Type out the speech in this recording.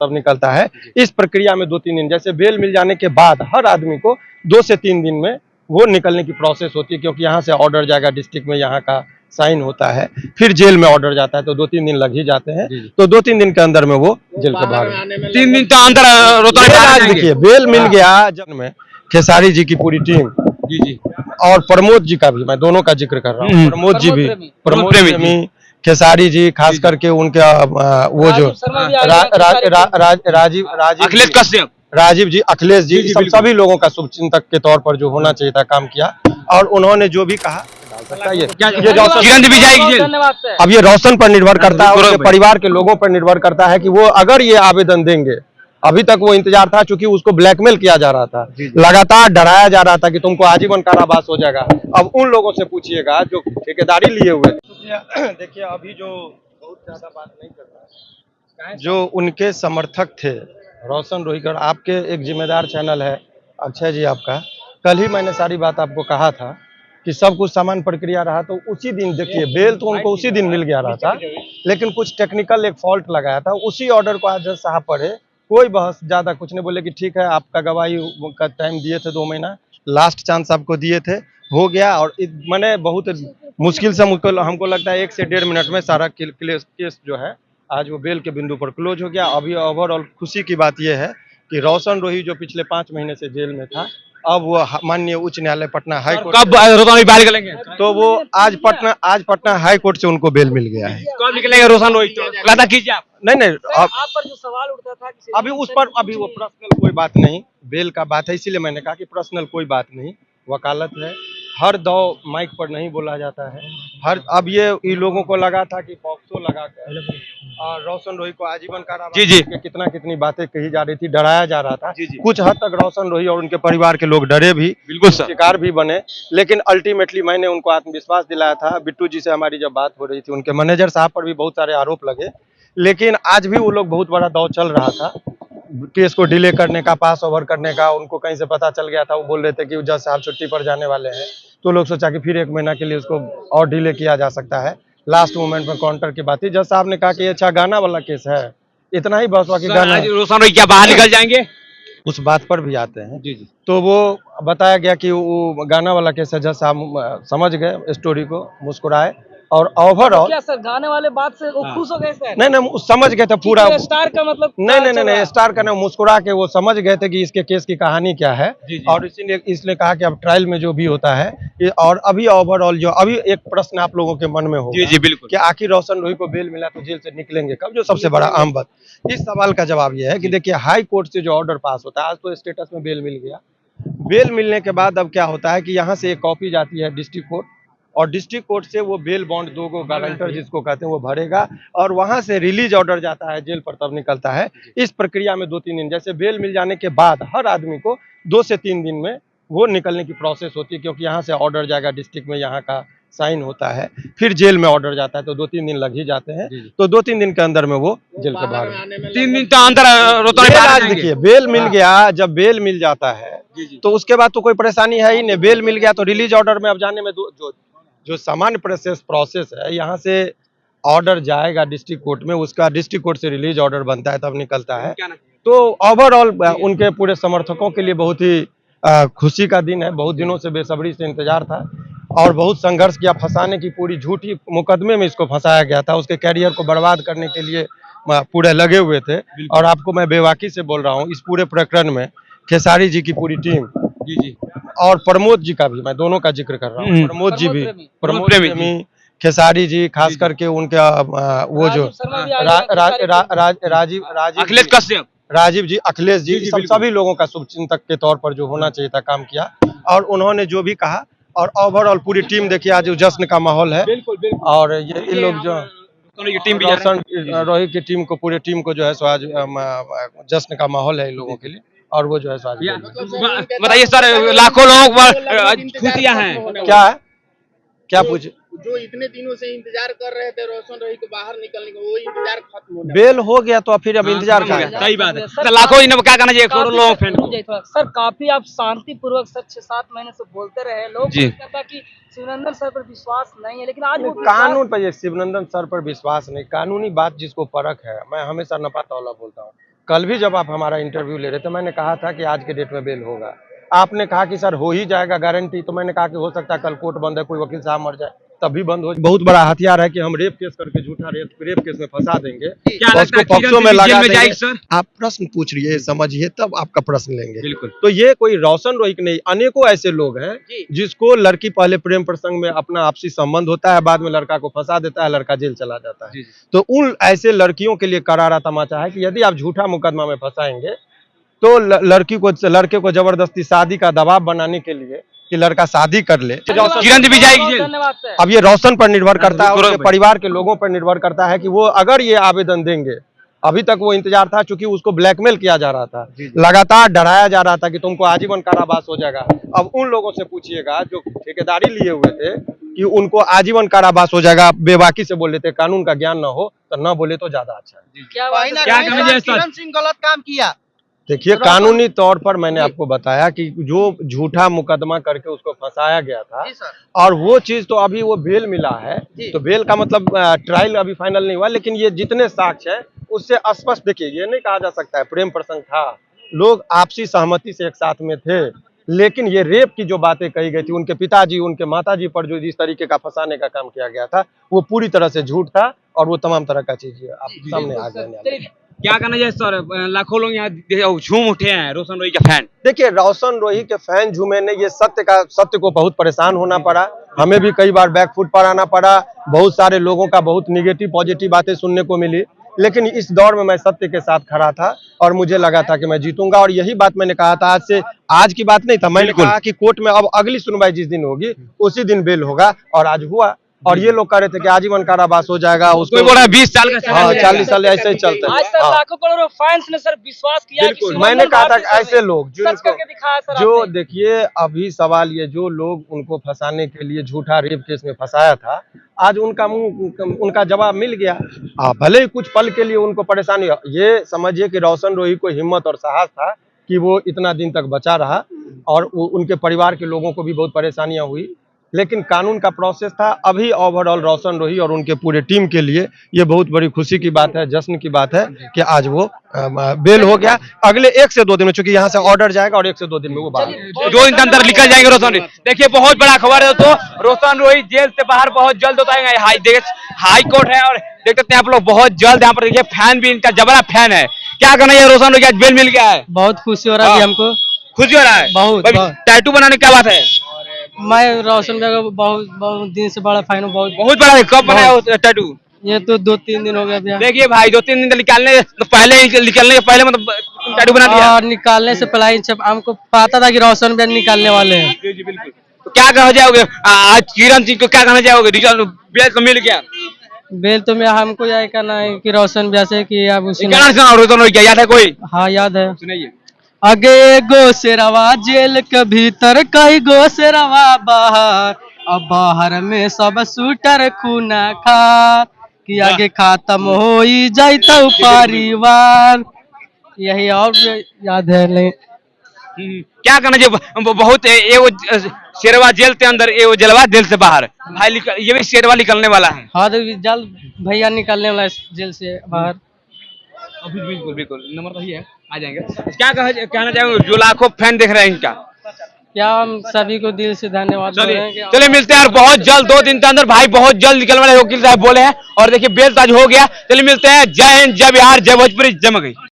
तब निकलता है। इस प्रक्रिया में 2-3 दिन, जैसे बेल मिल जाने के बाद हर आदमी को 2 से 3 दिन में वो निकलने की प्रोसेस होती है, क्योंकि यहाँ से ऑर्डर जाएगा डिस्ट्रिक्ट में, यहाँ का साइन होता है, फिर जेल में ऑर्डर जाता है, तो 2-3 दिन लग ही जाते हैं। तो 2-3 दिन के अंदर में वो जेल के बाहर 3 दिन तो अंदर देखिए बेल मिल गया। जब में खेसारी जी की पूरी टीम जी और प्रमोद जी का भी, मैं दोनों का जिक्र कर रहा हूँ, प्रमोद जी भी, प्रमोद प्रेमी, खेसारी जी, खास करके उनका वो जो राजीव अखिलेश कश्यप, राजीव जी, अखिलेश जी, सभी लोगों का शुभचिंतक के तौर पर जो होना चाहिए था काम किया। और उन्होंने जो भी कहा, ये किरण भी जाएगी जेल। अब ये रोशन पर निर्भर करता है, उसके परिवार के लोगों पर निर्भर करता है कि वो अगर ये आवेदन देंगे। अभी तक वो इंतजार था, चूंकि उसको ब्लैकमेल किया जा रहा था, लगातार डराया जा रहा था कि तुमको आजीवन कारावास हो जाएगा। अब उन लोगों से पूछिएगा जो ठेकेदारी लिए हुए थे। देखिए अभी जो बहुत ज्यादा बात नहीं करता है, जो उनके समर्थक थे रोशन रोहिकर, आपके एक जिम्मेदार चैनल है अक्षय जी आपका, कल ही मैंने सारी बात आपको कहा था कि सब कुछ सामान्य प्रक्रिया रहा, तो उसी दिन देखिए बेल तो उनको उसी दिन मिल गया रहा था, लेकिन कुछ टेक्निकल एक फॉल्ट लगाया था। उसी ऑर्डर को आज जज साहब पढ़े, कोई बहस ज्यादा कुछ नहीं, बोले कि ठीक है आपका गवाही का टाइम दिए थे 2 महीना, लास्ट चांस आपको दिए थे, हो गया। और मैंने बहुत मुश्किल से हमको लगता है 1 से 1.5 मिनट में सारा केस जो है आज वो बेल के बिंदु पर क्लोज हो गया। अभी ओवरऑल खुशी की बात यह है कि रोशन रोही जो पिछले 5 महीने से जेल में था, अब वो माननीय उच्च न्यायालय पटना हाई कोर्ट, कब रोशन बाहर निकलेंगे? तो वो आज पटना हाई कोर्ट से उनको बेल मिल गया है। कब निकलेंगे रोशन रोहित? वादा कीजिए आप। नहीं, आप पर जो सवाल उठता था कि अभी उस पर अभी वो पर्सनल कोई बात नहीं, बेल का बात है, इसीलिए मैंने कहा कि पर्सनल कोई बात नहीं, वकालत है। हर दौ माइक पर नहीं बोला जाता है। अब ये लोगों को लगा था कि पॉक्सो लगा कर और रोशन रोही को आजीवन कारावास के कितनी बातें कही जा रही थी, डराया जा रहा था। कुछ हद तक रोशन रोही और उनके परिवार के लोग डरे भी, बिल्कुल शिकार भी बने, लेकिन अल्टीमेटली मैंने उनको आत्मविश्वास दिलाया था। बिट्टू जी से हमारी जब बात हो रही थी, उनके मैनेजर साहब पर भी बहुत सारे आरोप लगे, लेकिन आज भी वो लोग बहुत बड़ा दौर चल रहा था केस को डिले करने का, पास ओवर करने का। उनको कहीं से पता चल गया था, वो बोल रहे थे कि जज साहब छुट्टी पर जाने वाले हैं, तो लोग सोचा कि फिर 1 महीना के लिए उसको और डिले किया जा सकता है। लास्ट मोमेंट में काउंटर की बात थी, जज साहब ने कहा कि अच्छा गाना वाला केस है, इतना ही बस हुआ कि गाना। रोशन रोही क्या बाहर निकल जाएंगे? उस बात पर भी आते हैं। तो वो बताया गया कि वो गाना वाला केस है, जज साहब समझ गए स्टोरी को, मुस्कुराए और ओवरऑल क्या सर गाने वाले बात से वो खुश हो गए सर? नहीं समझ गए थे पूरा। स्टार का मतलब नहीं स्टार का नहीं, मुस्कुरा के वो समझ गए थे कि इसके केस की कहानी क्या है। और इसलिए कहा कि अब ट्रायल में जो भी होता है, और अभी ओवरऑल जो अभी एक प्रश्न आप लोगों के मन में होगा जी बिल्कुल कि आखिर रोशन रोही को बेल मिला तो जेल से निकलेंगे कब, जो सबसे बड़ा अहम बात। इस सवाल का जवाब यह है कि देखिए हाई कोर्ट से जो ऑर्डर पास होता है, आज तो स्टेटस में बेल मिल गया, बेल मिलने के बाद अब क्या होता है कि यहाँ से एक कॉपी जाती है डिस्ट्रिक्ट कोर्ट, और डिस्ट्रिक्ट कोर्ट से वो बेल बॉन्ड 2 गारंटर जिसको कहते हैं वो भरेगा, और वहां से रिलीज ऑर्डर जाता है जेल पर, तब निकलता है। इस प्रक्रिया में 2-3 दिन, जैसे बेल मिल जाने के बाद हर आदमी को 2 से 3 दिन में वो निकलने की प्रोसेस होती है, क्योंकि यहाँ से ऑर्डर जाएगा डिस्ट्रिक्ट में, यहाँ का साइन होता है, फिर जेल में ऑर्डर जाता है, तो 2-3 दिन लग ही जाते हैं। तो 2-3 दिन के अंदर में वो जेल के बाहर 3 दिन तो अंदर देखिए बेल मिल गया। जब बेल मिल जाता है तो उसके बाद तो कोई परेशानी है ही नहीं, बेल मिल गया तो रिलीज ऑर्डर में अब जाने में जो सामान्य प्रोसेस है, यहाँ से ऑर्डर जाएगा डिस्ट्रिक्ट कोर्ट में, उसका डिस्ट्रिक्ट कोर्ट से रिलीज ऑर्डर बनता है, तब निकलता है। तो ओवरऑल उनके पूरे समर्थकों के लिए बहुत ही खुशी का दिन है। बहुत दिनों से बेसब्री से इंतजार था और बहुत संघर्ष किया, फंसाने की पूरी झूठी मुकदमे में इसको फंसाया गया था, उसके कैरियर को बर्बाद करने के लिए पूरे लगे हुए थे। और आपको मैं बेवाकी से बोल रहा हूँ, इस पूरे प्रकरण में खेसारी जी की पूरी टीम और प्रमोद जी का भी, मैं दोनों का जिक्र कर रहा हूँ, प्रमोद जी भी, प्रमोद प्रेमी, खेसारी जी, खास करके उनका वो जो राजीव अखिलेश कश्यप, राजीव जी, अखिलेश जी, सभी लोगों का शुभचिंतक के तौर पर जो होना चाहिए था काम किया। और उन्होंने जो भी कहा, और ओवरऑल पूरी टीम देखिए आज जश्न का माहौल है। और ये लोग जो रोशन रोही की टीम को, पूरे टीम को जो है सो आज जश्न का माहौल है इन लोगों के लिए, और वो जो है सो बताइए सर, लाखों लोग खुशियां हैं, क्या है, क्या पूछे? जो इतने दिनों से इंतजार कर रहे थे रोशन रोही को बाहर निकलने का, वो इंतजार खत्म हो गया, बेल हो गया तो फिर अब इंतजार का सही बात है। लाखों इन्हें क्या करना चाहिए, करोड़ों लोग सर काफी आप शांति पूर्वक 6-7 महीने से बोलते रहे, लोग कहता कि शिवनंदन सर पर विश्वास नहीं है, लेकिन आज वो कानून पर, शिवनंदन सर पर विश्वास नहीं, कानूनी बात जिसको परख है, मैं हमेशा नपा तौला बोलता हूँ, कल भी जब आप हमारा इंटरव्यू ले रहे थे मैंने कहा था कि आज के डेट में बेल होगा। आपने कहा कि सर हो ही जाएगा गारंटी, तो मैंने कहा कि हो सकता है कल कोर्ट बंद है, कोई वकील साहब मर जाए तभी बंद हो। बहुत बड़ा हथियार है कि हम रेप केस करके झूठा रेप केस में फंसा देंगे, क्या और लगता है उसको पक्षों में जेल लगा में देंगे। जाएगी सर? आप प्रश्न पूछ रही है, समझिए तब आपका प्रश्न लेंगे। बिल्कुल। तो ये कोई रोशन रोही नहीं, अनेकों ऐसे लोग हैं जिसको लड़की पहले प्रेम प्रसंग में अपना आपसी संबंध होता है, बाद में लड़का को फंसा देता है, लड़का जेल चला जाता है। तो उन ऐसे लड़कियों के लिए करारा तमाचा है कि यदि आप झूठा मुकदमा में फंसाएंगे तो लड़के को जबरदस्ती शादी का दबाव बनाने के लिए कि लड़का शादी कर ले। किरण भी जाएगी जेल? धन्यवाद सर। अब ये रोशन पर निर्भर करता है, गौरव उसके भाई। परिवार के लोगों पर निर्भर करता है कि वो अगर ये आवेदन देंगे। अभी तक वो इंतजार था, चूंकि उसको ब्लैकमेल किया जा रहा था, लगातार डराया जा रहा था कि तुमको आजीवन कारावास हो जाएगा। अब उन लोगों से पूछिएगा जो ठेकेदारी लिए हुए थे कि उनको आजीवन कारावास हो जाएगा, बेबाकी से बोल लेते, कानून का ज्ञान न हो तो न बोले तो ज्यादा अच्छा है। क्या बात है? क्या कहना चाहिए सर? किरण सिंह गलत काम किया। देखिए, कानूनी तौर पर मैंने आपको बताया कि जो झूठा मुकदमा करके उसको फंसाया गया था, जी सर। और वो चीज तो अभी वो बेल मिला है, तो बेल का मतलब ट्रायल अभी फाइनल नहीं हुआ, लेकिन ये जितने साक्ष्य है उससे स्पष्ट, देखिए ये नहीं कहा जा सकता है प्रेम प्रसंग था, लोग आपसी सहमति से एक साथ में थे, लेकिन ये रेप की जो बातें कही गई थी, उनके पिताजी उनके माताजी पर जो जिस तरीके का फंसाने का काम किया गया था, वो पूरी तरह से झूठ था, और वो तमाम तरह का चीज आप सामने आ गए। क्या कहना चाहिए सर? लाखों लोग यहाँ झूम उठे हैं रोशन रोही के फैन। देखिए, रोशन रोही के फैन झूमे ने, ये सत्य को बहुत परेशान होना पड़ा, हमें भी कई बार बैकफुट पर आना पड़ा, बहुत सारे लोगों का बहुत निगेटिव पॉजिटिव बातें सुनने को मिली, लेकिन इस दौर में मैं सत्य के साथ खड़ा था और मुझे लगा था कि मैं जीतूंगा, और यही बात मैंने कहा था। आज की बात नहीं था, मैंने कहा कि कोर्ट में अब अगली सुनवाई जिस दिन होगी उसी दिन बेल होगा, और आज हुआ। और ये लोग कह रहे थे कि आजीवन कारावास हो जाएगा, उसको बोला 20 साल का। हाँ 40 साल ऐसे ही चलता आज है। सर लाखों करोड़ों फैंस ने सर विश्वास किया कि बिल्कुल, सुनंदन मैंने कहा था भारती कि ऐसे लोग सच करके दिखाया सर जो आपने। देखिए, अभी सवाल ये, जो लोग उनको फंसाने के लिए झूठा रेप केस में फंसाया था, आज उनका जवाब मिल गया। भले ही कुछ पल के लिए उनको परेशानी, ये समझिए कि रोशन रोही को हिम्मत और साहस था कि वो इतना दिन तक बचा रहा, और उनके परिवार के लोगों को भी बहुत परेशानियां हुई, लेकिन कानून का प्रोसेस था। अभी ओवरऑल रोशन रोही और उनके पूरे टीम के लिए ये बहुत बड़ी खुशी की बात है, जश्न की बात है कि आज वो बेल हो गया। अगले 1 से 2 दिन में, चूंकि यहाँ से ऑर्डर जाएगा, और 1 से 2 दिन में वो बाहर 2 दिन के अंदर निकल जाएंगे रोशन रोही। देखिए बहुत बड़ा खबर है तो रोशन रोही जेल से बाहर बहुत जल्द होता है। हाई कोर्ट है, और देख सकते हैं आप लोग बहुत जल्द यहाँ पर देखिए, फैन भी इनका जबरा फैन है। क्या कहना है रोशन रोही, आज बेल मिल गया है? बहुत खुशी हो रहा है हमको, खुशी हो रहा है बहुत। टैटू बनाने की क्या बात है? मैं रोशन भाई का बहुत दिन से बड़ा फैन हूँ। बहुत बड़ा है। कब बनाया हो टैटू? ये तो 2-3 दिन हो गया भैया। देखिए भाई, 2-3 दिन निकलने के पहले मतलब टैटू बना दिया। और निकालने से पहले हमको पता था कि रोशन भाई निकालने वाले हैं। जी जी बिल्कुल। तो क्या कहना चाहोगे आज किरण सिंह को, क्या कहना चाहोगे? रिजल्ट बेल तो मिल गया। बेल तो मैं हमको यही कहना है कि रोशन भैया से कि आप उसे रोशन रोही क्या याद है कोई? हाँ याद है। सुनाइए। आगे गो से रवा जेल के भीतर, कई गो से रवा बाहर, अब बाहर में सब शूटर खूना खा, कि आगे खत्म हो जाए तो परिवार। यही और याद है नहीं। क्या कहना चाहिए? बहुत ये वो शेरवा जेल के अंदर, ये वो जलवा जेल से बाहर, भाई ये भी शेरवा निकलने वाला है। हाँ तो जल्द भैया निकलने वाला है जेल से बाहर। बिल्कुल बिल्कुल, नंबर तो ही है, आ जाएंगे। क्या कहना चाहोगे जो लाखों फैन देख रहे हैं इनका? क्या हम सभी को दिल से धन्यवाद। चलिए मिलते हैं, और बहुत जल्द 2 दिन के अंदर भाई बहुत जल्द निकलने वाले वकील साहब बोले हैं, और देखिए बेल ताज हो गया। चलिए मिलते हैं। जय हिंद, जय बिहार, जय भोजपुरी, जय मगही।